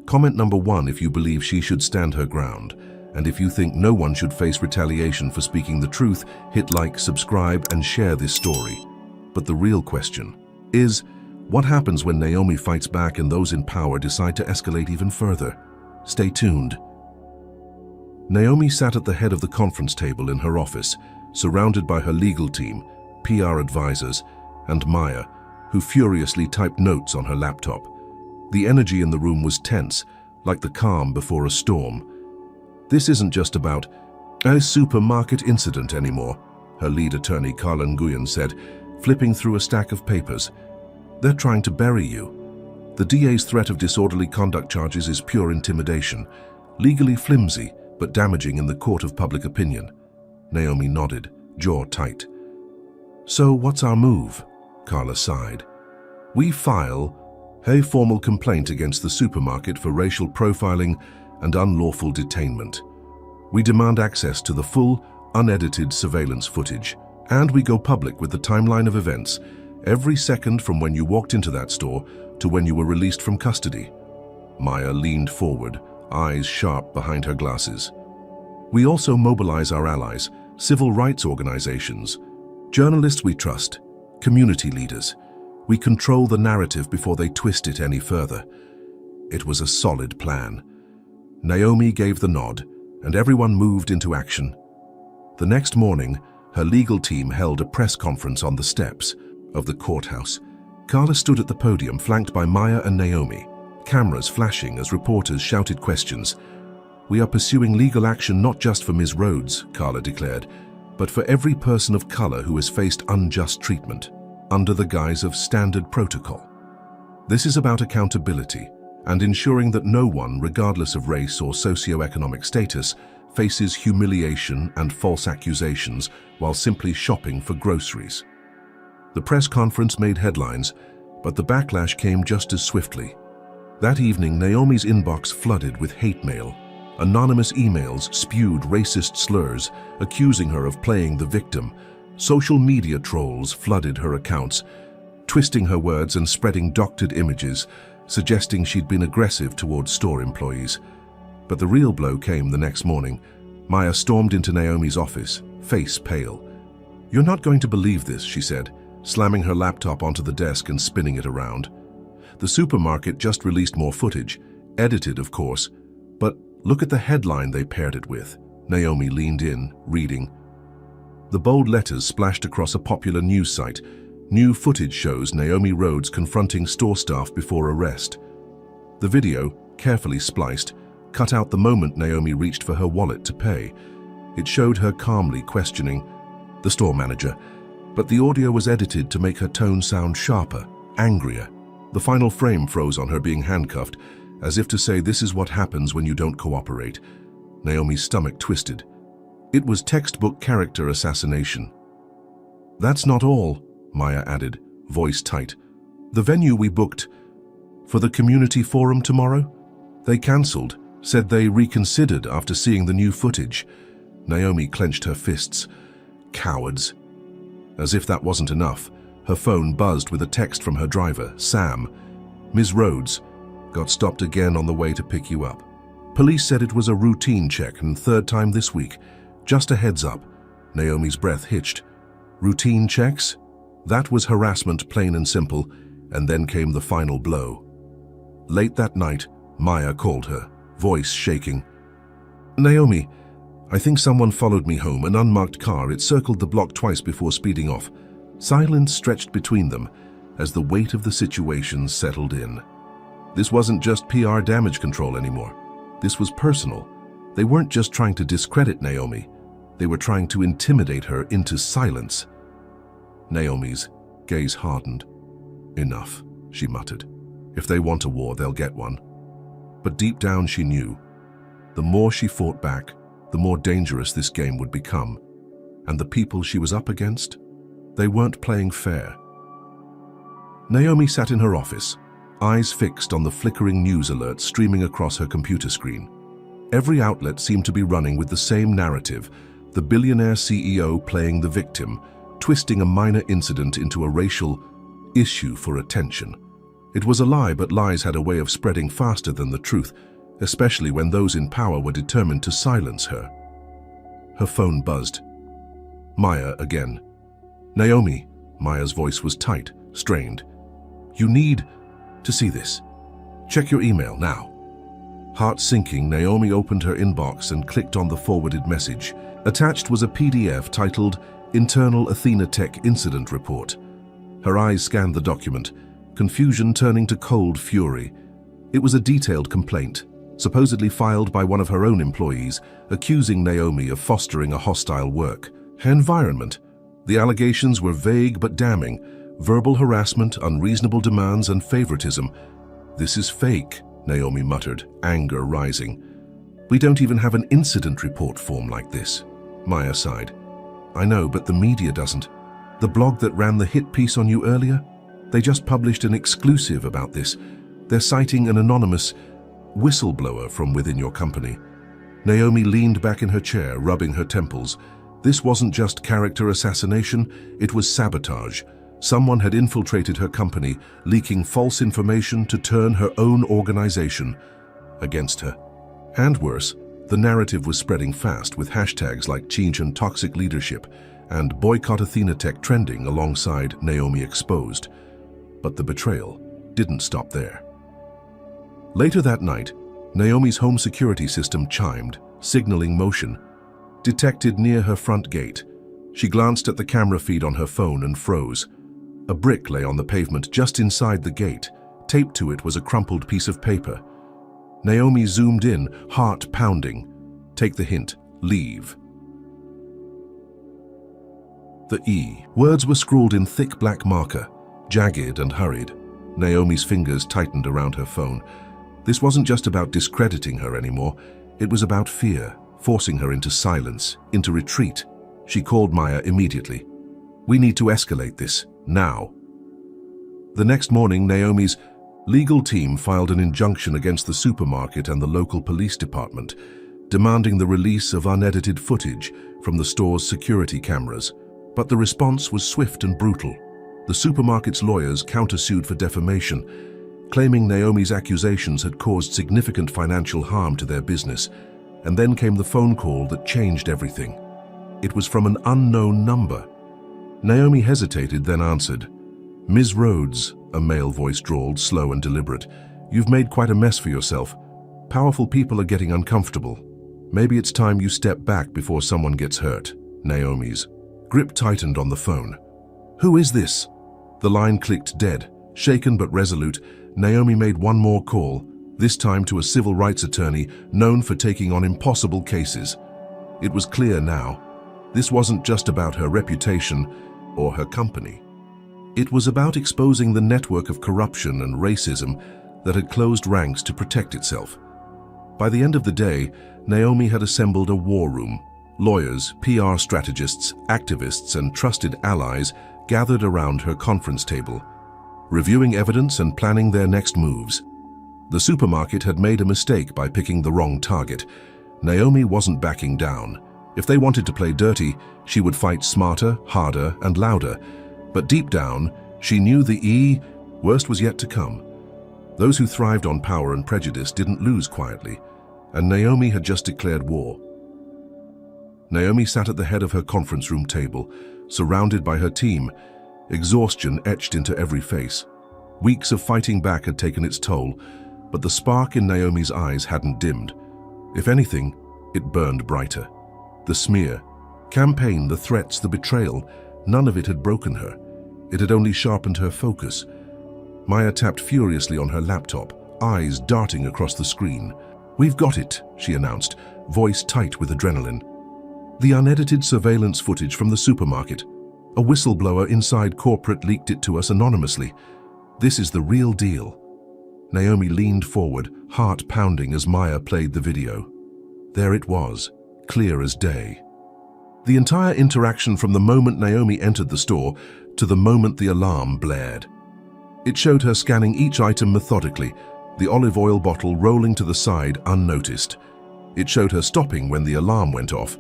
Comment number 1 if you believe she should stand her ground. And if you think no one should face retaliation for speaking the truth, hit like, subscribe, and share this story. But the real question is, what happens when Naomi fights back and those in power decide to escalate even further? Stay tuned. Naomi sat at the head of the conference table in her office, surrounded by her legal team, PR advisors, and Maya, who furiously typed notes on her laptop. The energy in the room was tense, like the calm before a storm. "This isn't just about a supermarket incident anymore," her lead attorney Carla Nguyen said, flipping through a stack of papers. "They're trying to bury you. The DA's threat of disorderly conduct charges is pure intimidation, legally flimsy, but damaging in the court of public opinion." Naomi nodded, jaw tight. "So what's our move?" Carla sighed. "We file a formal complaint against the supermarket for racial profiling and unlawful detainment. We demand access to the full, unedited surveillance footage, and we go public with the timeline of events, every second from when you walked into that store to when you were released from custody." Maya leaned forward, eyes sharp behind her glasses. "We also mobilize our allies, civil rights organizations, journalists we trust, community leaders. We control the narrative before they twist it any further." It was a solid plan. Naomi gave the nod, and everyone moved into action. The next morning, her legal team held a press conference on the steps of the courthouse. Carla stood at the podium, flanked by Maya and Naomi, cameras flashing as reporters shouted questions. "We are pursuing legal action not just for Ms. Rhodes," Carla declared, "but for every person of color who has faced unjust treatment, under the guise of standard protocol. This is about accountability and ensuring that no one, regardless of race or socioeconomic status, faces humiliation and false accusations while simply shopping for groceries." The press conference made headlines, but the backlash came just as swiftly. That evening, Naomi's inbox flooded with hate mail. Anonymous emails spewed racist slurs, accusing her of playing the victim, Social media trolls flooded her accounts, twisting her words and spreading doctored images, suggesting she'd been aggressive towards store employees. But the real blow came the next morning. Maya stormed into Naomi's office, face pale. "You're not going to believe this," she said, slamming her laptop onto the desk and spinning it around. "The supermarket just released more footage, edited of course, but look at the headline they paired it with." Naomi leaned in, reading. The bold letters splashed across a popular news site. New footage shows Naomi Rhodes confronting store staff before arrest. The video, carefully spliced, cut out the moment Naomi reached for her wallet to pay. It showed her calmly questioning the store manager, but the audio was edited to make her tone sound sharper, angrier. The final frame froze on her being handcuffed, as if to say this is what happens when you don't cooperate. Naomi's stomach twisted. It was textbook character assassination. "That's not all," Maya added, voice tight. "The venue we booked for the community forum tomorrow? They cancelled, said they reconsidered after seeing the new footage." Naomi clenched her fists. Cowards. As if that wasn't enough, her phone buzzed with a text from her driver, Sam. "Ms. Rhodes, got stopped again on the way to pick you up. Police said it was a routine check and third time this week. Just a heads up." Naomi's breath hitched. Routine checks? That was harassment, plain and simple, and then came the final blow. Late that night, Maya called her, voice shaking. "Naomi, I think someone followed me home, an unmarked car. It circled the block twice before speeding off." Silence stretched between them as the weight of the situation settled in. This wasn't just PR damage control anymore. This was personal. They weren't just trying to discredit Naomi. They were trying to intimidate her into silence. Naomi's gaze hardened. "Enough," she muttered. "If they want a war, they'll get one." But deep down she knew, the more she fought back, the more dangerous this game would become. And the people she was up against, they weren't playing fair. Naomi sat in her office, eyes fixed on the flickering news alerts streaming across her computer screen. Every outlet seemed to be running with the same narrative, the billionaire CEO playing the victim, twisting a minor incident into a racial issue for attention. It was a lie, but lies had a way of spreading faster than the truth, especially when those in power were determined to silence her. Her phone buzzed. Maya again. "Naomi," Maya's voice was tight, strained. "You need to see this. Check your email now." Heart sinking, Naomi opened her inbox and clicked on the forwarded message. Attached was a PDF titled Internal Athena Tech Incident Report. Her eyes scanned the document, confusion turning to cold fury. It was a detailed complaint, supposedly filed by one of her own employees, accusing Naomi of fostering a hostile work environment. The allegations were vague but damning: verbal harassment, unreasonable demands, and favoritism. "This is fake," Naomi muttered, anger rising. "We don't even have an incident report form like this." Maya sighed. "I know, but the media doesn't. The blog that ran the hit piece on you earlier, they just published an exclusive about this. They're citing an anonymous whistleblower from within your company." Naomi leaned back in her chair, rubbing her temples. This wasn't just character assassination, it was sabotage. Someone had infiltrated her company, leaking false information to turn her own organization against her. And worse, the narrative was spreading fast, with hashtags like Change and Toxic Leadership and Boycott Athena Tech trending alongside Naomi Exposed. But the betrayal didn't stop there. Later that night, Naomi's home security system chimed, signaling motion. Detected near her front gate. She glanced at the camera feed on her phone and froze. A brick lay on the pavement just inside the gate. Taped to it was a crumpled piece of paper. Naomi zoomed in, heart pounding. Take the hint. Leave. The E. Words were scrawled in thick black marker, jagged and hurried. Naomi's fingers tightened around her phone. This wasn't just about discrediting her anymore. It was about fear, forcing her into silence, into retreat. She called Maya immediately. "We need to escalate this, now." The next morning, Naomi's legal team filed an injunction against the supermarket and the local police department, demanding the release of unedited footage from the store's security cameras. But the response was swift and brutal. The supermarket's lawyers countersued for defamation, claiming Naomi's accusations had caused significant financial harm to their business. And then came the phone call that changed everything. It was from an unknown number. Naomi hesitated, then answered. "Ms. Rhodes," a male voice drawled, slow and deliberate, "you've made quite a mess for yourself. Powerful people are getting uncomfortable. Maybe it's time you step back before someone gets hurt." Naomi's grip tightened on the phone. "Who is this?" The line clicked dead. Shaken but resolute, Naomi made one more call, this time to a civil rights attorney known for taking on impossible cases. It was clear now. This wasn't just about her reputation or her company. It was about exposing the network of corruption and racism that had closed ranks to protect itself. By the end of the day, Naomi had assembled a war room. Lawyers, PR strategists, activists, and trusted allies gathered around her conference table, reviewing evidence and planning their next moves. The supermarket had made a mistake by picking the wrong target. Naomi wasn't backing down. If they wanted to play dirty, she would fight smarter, harder, and louder. But deep down, she knew the worst was yet to come. Those who thrived on power and prejudice didn't lose quietly, and Naomi had just declared war. Naomi sat at the head of her conference room table, surrounded by her team, exhaustion etched into every face. Weeks of fighting back had taken its toll, but the spark in Naomi's eyes hadn't dimmed. If anything, it burned brighter. The smear, campaign, the threats, the betrayal, none of it had broken her. It had only sharpened her focus. Maya tapped furiously on her laptop, eyes darting across the screen. "We've got it," she announced, voice tight with adrenaline. The unedited surveillance footage from the supermarket. A whistleblower inside corporate leaked it to us anonymously. This is the real deal. Naomi leaned forward, heart pounding as Maya played the video. There it was, clear as day. The entire interaction from the moment Naomi entered the store to the moment the alarm blared. It showed her scanning each item methodically, the olive oil bottle rolling to the side unnoticed. It showed her stopping when the alarm went off,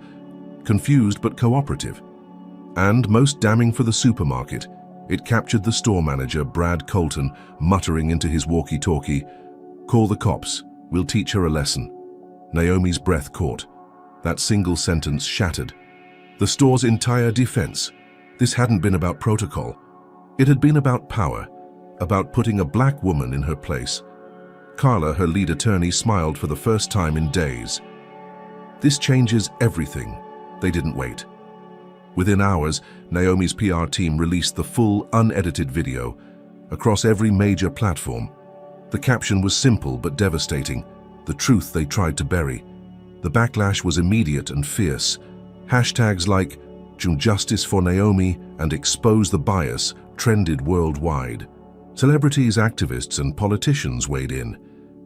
confused but cooperative. And, most damning for the supermarket, it captured the store manager, Brad Colton, muttering into his walkie-talkie, "Call the cops, we'll teach her a lesson." Naomi's breath caught. That single sentence shattered the store's entire defense. This hadn't been about protocol. It had been about power, about putting a black woman in her place. Carla, her lead attorney, smiled for the first time in days. "This changes everything." They didn't wait. Within hours, Naomi's PR team released the full, unedited video across every major platform. The caption was simple but devastating, the truth they tried to bury. The backlash was immediate and fierce. Hashtags like "Justice for Naomi" and "Expose the Bias" trended worldwide. Celebrities, activists, and politicians weighed in,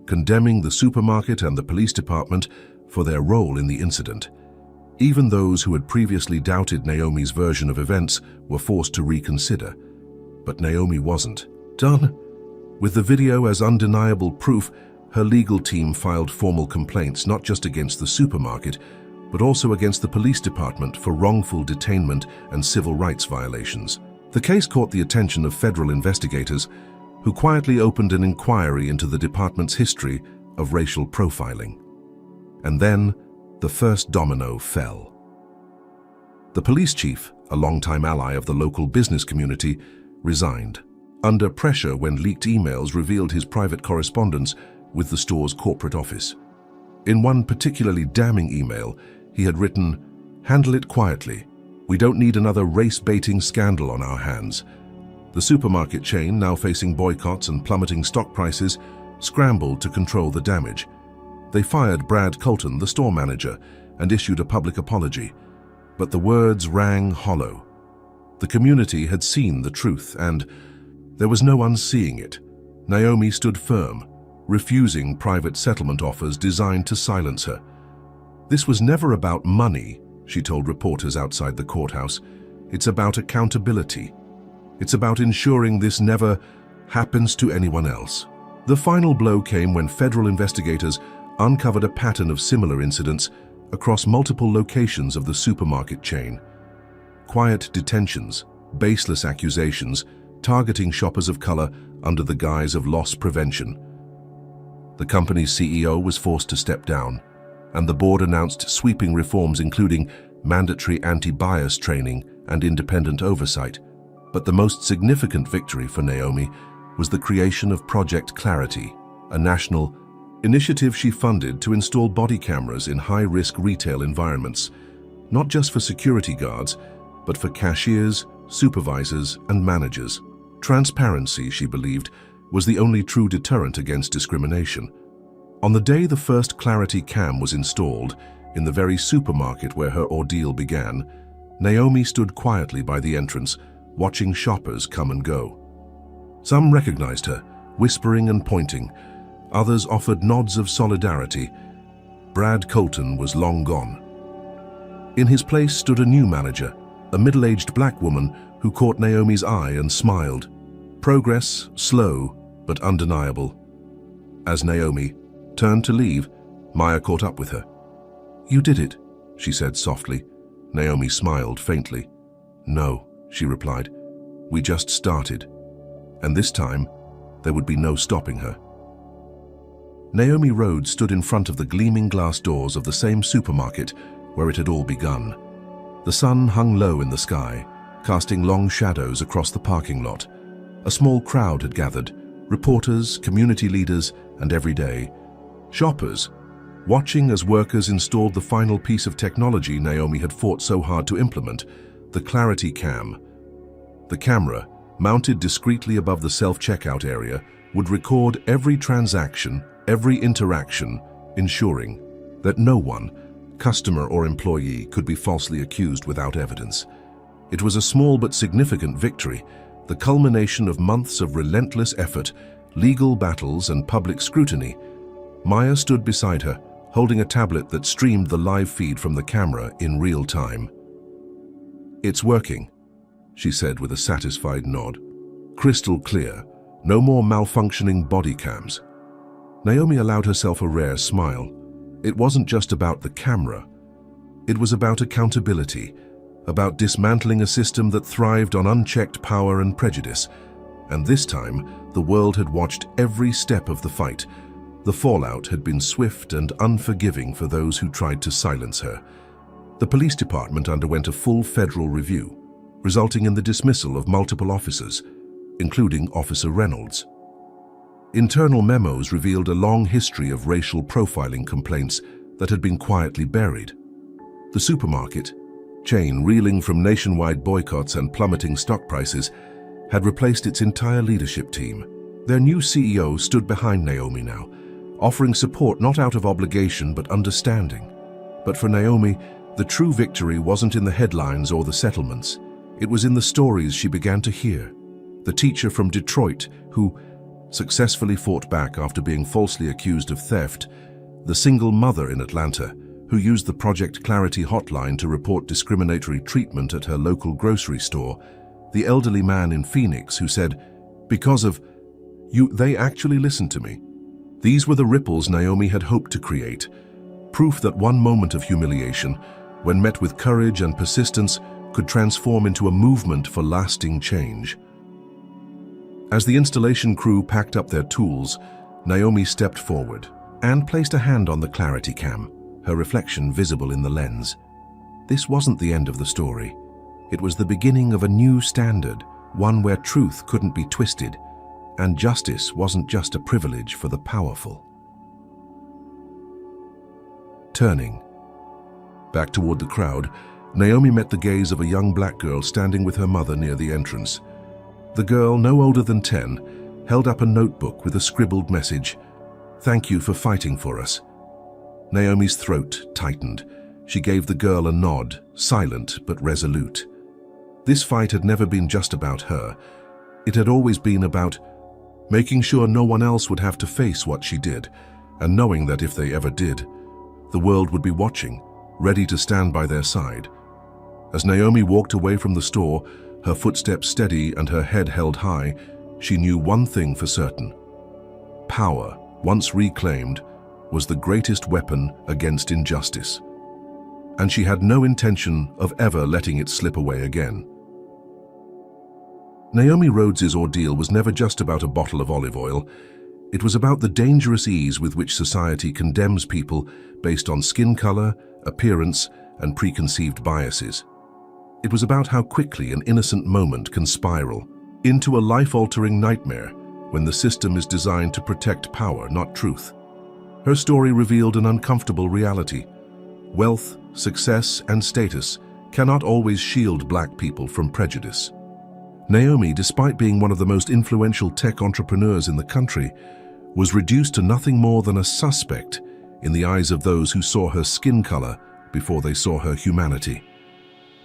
condemning the supermarket and the police department for their role in the incident. Even those who had previously doubted Naomi's version of events were forced to reconsider. But Naomi wasn't done. With the video as undeniable proof, her legal team filed formal complaints not just against the supermarket, but also against the police department for wrongful detainment and civil rights violations. The case caught the attention of federal investigators, who quietly opened an inquiry into the department's history of racial profiling. And then, the first domino fell. The police chief, a longtime ally of the local business community, resigned, under pressure when leaked emails revealed his private correspondence with the store's corporate office. In one particularly damning email, he had written, "Handle it quietly. We don't need another race-baiting scandal on our hands." The supermarket chain, now facing boycotts and plummeting stock prices, scrambled to control the damage. They fired Brad Colton, the store manager, and issued a public apology. But the words rang hollow. The community had seen the truth, and there was no unseeing it. Naomi stood firm, refusing private settlement offers designed to silence her. "This was never about money," she told reporters outside the courthouse. "It's about accountability. It's about ensuring this never happens to anyone else." The final blow came when federal investigators uncovered a pattern of similar incidents across multiple locations of the supermarket chain. quiet detentions, baseless accusations, targeting shoppers of color under the guise of loss prevention. The company's CEO was forced to step down, and the board announced sweeping reforms including mandatory anti-bias training and independent oversight. But the most significant victory for Naomi was the creation of Project Clarity, a national initiative she funded to install body cameras in high-risk retail environments, not just for security guards, but for cashiers, supervisors, and managers. Transparency, she believed, was the only true deterrent against discrimination. On the day the first Clarity cam was installed, in the very supermarket where her ordeal began, Naomi stood quietly by the entrance, watching shoppers come and go. Some recognized her, whispering and pointing. Others offered nods of solidarity. Brad Colton was long gone. In his place stood a new manager, a middle-aged black woman who caught Naomi's eye and smiled. Progress, slow but undeniable. As Naomi turned to leave, Maya caught up with her. "You did it," she said softly. Naomi smiled faintly. "No," she replied. "We just started." And this time, there would be no stopping her. Naomi Rhodes stood in front of the gleaming glass doors of the same supermarket where it had all begun. The sun hung low in the sky, casting long shadows across the parking lot. A small crowd had gathered, reporters, community leaders, and everyday shoppers, watching as workers installed the final piece of technology Naomi had fought so hard to implement, the Clarity Cam. The camera, mounted discreetly above the self-checkout area, would record every transaction, every interaction, ensuring that no one, customer or employee, could be falsely accused without evidence. It was a small but significant victory, the culmination of months of relentless effort, legal battles, and public scrutiny. Maya stood beside her, holding a tablet that streamed the live feed from the camera in real time. "It's working," she said with a satisfied nod. "Crystal clear. No more malfunctioning body cams." Naomi allowed herself a rare smile. It wasn't just about the camera. It was about accountability, about dismantling a system that thrived on unchecked power and prejudice. And this time, the world had watched every step of the fight. The fallout had been swift and unforgiving for those who tried to silence her. The police department underwent a full federal review, resulting in the dismissal of multiple officers, including Officer Reynolds. Internal memos revealed a long history of racial profiling complaints that had been quietly buried. The supermarket chain, reeling from nationwide boycotts and plummeting stock prices, had replaced its entire leadership team. Their new CEO stood behind Naomi now, offering support not out of obligation but understanding. But for Naomi, the true victory wasn't in the headlines or the settlements. It was in the stories she began to hear. The teacher from Detroit who successfully fought back after being falsely accused of theft, the single mother in Atlanta who used the Project Clarity hotline to report discriminatory treatment at her local grocery store, the elderly man in Phoenix who said, "Because of you, they actually listened to me." These were the ripples Naomi had hoped to create, proof that one moment of humiliation, when met with courage and persistence, could transform into a movement for lasting change. As the installation crew packed up their tools, Naomi stepped forward and placed a hand on the Clarity Cam, her reflection visible in the lens. This wasn't the end of the story. It was the beginning of a new standard, one where truth couldn't be twisted, and justice wasn't just a privilege for the powerful. Turning back toward the crowd, Naomi met the gaze of a young black girl standing with her mother near the entrance. The girl, no older than 10, held up a notebook with a scribbled message, "Thank you for fighting for us." Naomi's throat tightened. She gave the girl a nod, silent but resolute. This fight had never been just about her. It had always been about making sure no one else would have to face what she did, and knowing that if they ever did, the world would be watching, ready to stand by their side. As Naomi walked away from the store, her footsteps steady and her head held high, she knew one thing for certain. Power, once reclaimed, was the greatest weapon against injustice. and she had no intention of ever letting it slip away again. Naomi Rhodes's ordeal was never just about a bottle of olive oil. It was about the dangerous ease with which society condemns people based on skin color, appearance, and preconceived biases. It was about how quickly an innocent moment can spiral into a life-altering nightmare when the system is designed to protect power, not truth. Her story revealed an uncomfortable reality. Wealth, success, and status cannot always shield Black people from prejudice. Naomi, despite being one of the most influential tech entrepreneurs in the country, was reduced to nothing more than a suspect in the eyes of those who saw her skin color before they saw her humanity.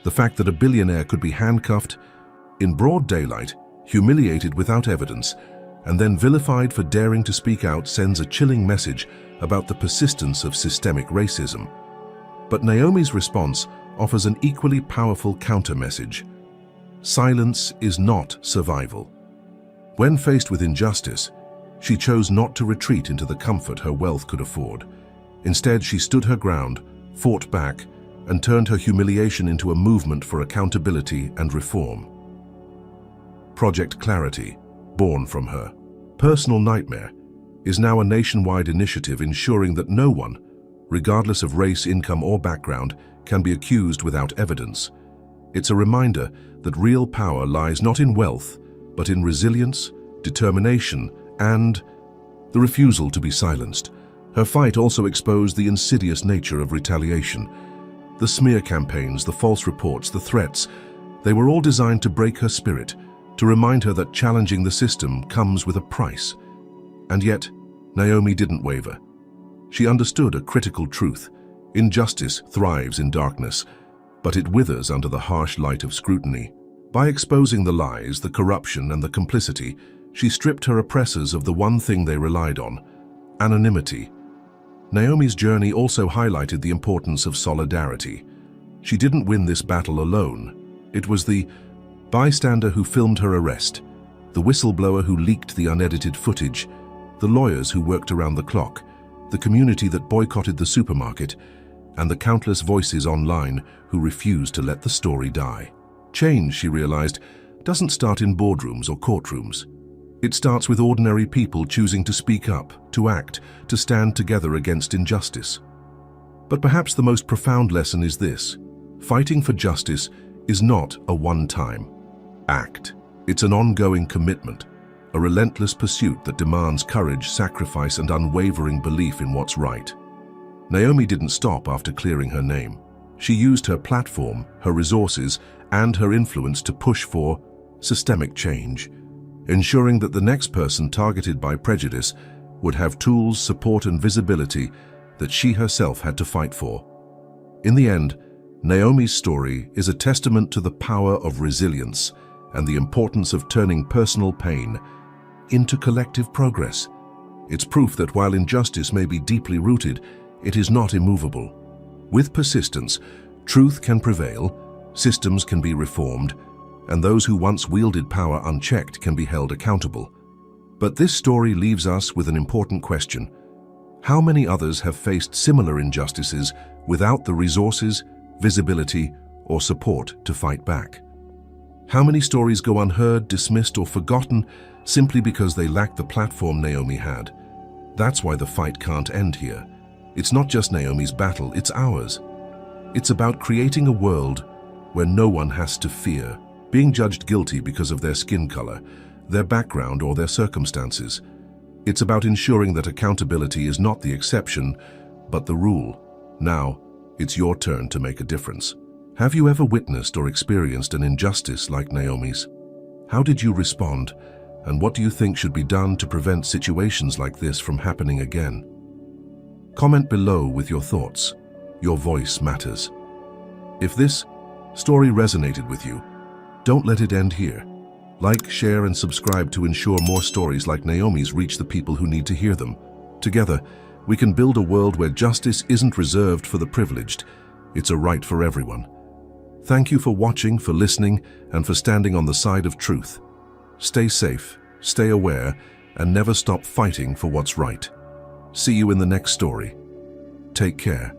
The fact that a billionaire could be handcuffed in broad daylight, humiliated without evidence, and then vilified for daring to speak out sends a chilling message about the persistence of systemic racism. But Naomi's response offers an equally powerful counter-message. Silence is not survival. When faced with injustice, she chose not to retreat into the comfort her wealth could afford. Instead, she stood her ground, fought back, and turned her humiliation into a movement for accountability and reform. Project Clarity, born from her personal nightmare, is now a nationwide initiative ensuring that no one, regardless of race, income, or background, can be accused without evidence. It's a reminder that real power lies not in wealth, but in resilience, determination, and the refusal to be silenced. Her fight also exposed the insidious nature of retaliation. The smear campaigns, the false reports, the threats, they were all designed to break her spirit, to remind her that challenging the system comes with a price. And yet, Naomi didn't waver. She understood a critical truth. Injustice thrives in darkness, but it withers under the harsh light of scrutiny. By exposing the lies, the corruption, and the complicity, she stripped her oppressors of the one thing they relied on: anonymity. Naomi's journey also highlighted the importance of solidarity. She didn't win this battle alone. It was the bystander who filmed her arrest, the whistleblower who leaked the unedited footage, the lawyers who worked around the clock, the community that boycotted the supermarket, and the countless voices online who refused to let the story die. Change, she realized, doesn't start in boardrooms or courtrooms. It starts with ordinary people choosing to speak up, to act, to stand together against injustice. But perhaps the most profound lesson is this: fighting for justice is not a one-time act. It's an ongoing commitment, a relentless pursuit that demands courage, sacrifice, and unwavering belief in what's right. Naomi didn't stop after clearing her name. She used her platform, her resources, and her influence to push for systemic change, ensuring that the next person targeted by prejudice would have tools, support, and visibility that she herself had to fight for. In the end, Naomi's story is a testament to the power of resilience and the importance of turning personal pain into collective progress. It's proof that while injustice may be deeply rooted, it is not immovable. With persistence, truth can prevail, systems can be reformed, and those who once wielded power unchecked can be held accountable. But this story leaves us with an important question. How many others have faced similar injustices without the resources, visibility, or support to fight back? How many stories go unheard, dismissed, or forgotten simply because they lack the platform Naomi had? That's why the fight can't end here. It's not just Naomi's battle, it's ours. It's about creating a world where no one has to fear being judged guilty because of their skin color, their background, or their circumstances. It's about ensuring that accountability is not the exception, but the rule. Now, it's your turn to make a difference. Have you ever witnessed or experienced an injustice like Naomi's? How did you respond, and what do you think should be done to prevent situations like this from happening again? Comment below with your thoughts. Your voice matters. If this story resonated with you, don't let it end here. Like, share, and subscribe to ensure more stories like Naomi's reach the people who need to hear them. Together, we can build a world where justice isn't reserved for the privileged. It's a right for everyone. Thank you for watching, for listening, and for standing on the side of truth. Stay safe, stay aware, and never stop fighting for what's right. See you in the next story. Take care.